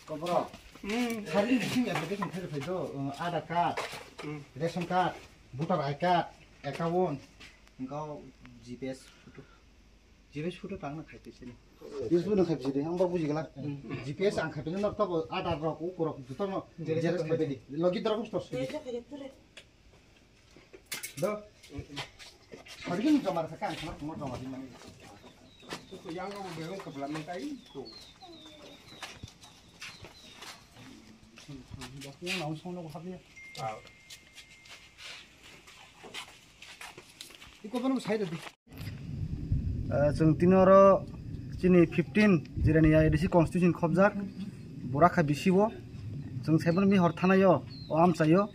Kobro. Hari ini application verify do Aadhaar card, ration card, voter ID card, account, engkau GPS photo tangna khaite sini. GPS photo khaite sini, ang baru buji galak. GPS ang khaite ni nak tahu Aadhaar rok ukur juta no jelas khaite di. Login terus terus. Do. Hari ini kamar sekarang kamar kamar di mana? Itu yang kamu bilang ke belakang itu. Yang naon sono ko habi. Iko pun side di. Jeng tinoro sini 15 jirani ya edisi constitution khobjak boraka bisibo jeng sebon mi hor thanayo o amsayo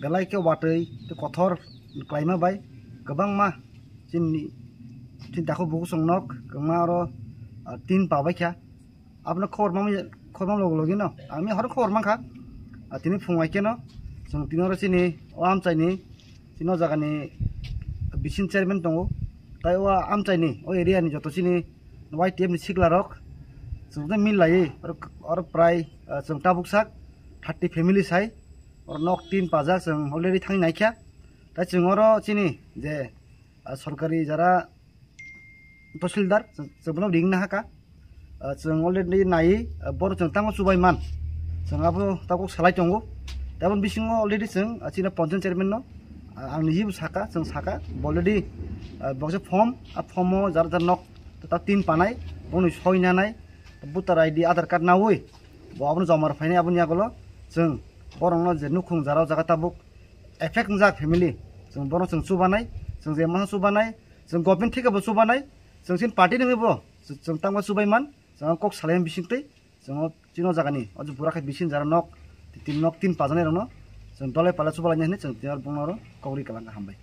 galai ke watei te kothor klaima bai gobang ma sini tinta ko buku songnok kema aro tin pabai kya apna khobam logi no ami hor khobor mangkha tini phungwai ke no jeng tinoro sini o amsaini sino jagani bisin chairman tongo tai wa amchaini o area ni joto sini YTM ni siklarok jungda mil lai or prai jung tabuksak 30 family sai or nok tin pajak jung already thang naikya ta jungoro sini je सरकारी jara तहसीलदार जबनो रिंगना हाका जों already नायै बर जों तांगो सुबायमान जोंहाबो ताको सालाय दंगो दाबन बिसिङो already जों चिना पन्चायत चेयरमेन नो आं निजिबो साका जों साका अलरेडी बक्से फर्म आ फर्मो जार जार नक ता तीन पानाय बनि सयनानाय भोटार आईडी आधार कार्ड नावै बआबनो जमार फायनाय आबनि आगलो जों बरंनो जे नुखुं जाराव जागा ताबुक एफेक्ट जा फेमिली जों बरं जों सुबानाय जों जे मा सुबानाय जों गभर्नमेन्ट थिकाबो सुबानाय जों सिन पार्टी नङैबो जों तांबा सुबायमान जों कक सालायम बिसिंतै जों चिनो जागानि अज बुराखै बिसिन जारा नक तीन पाजानाय रनो जों दले पाला सुबालायनि जों तियार बुंनो कौरि कालांगा हामबाय।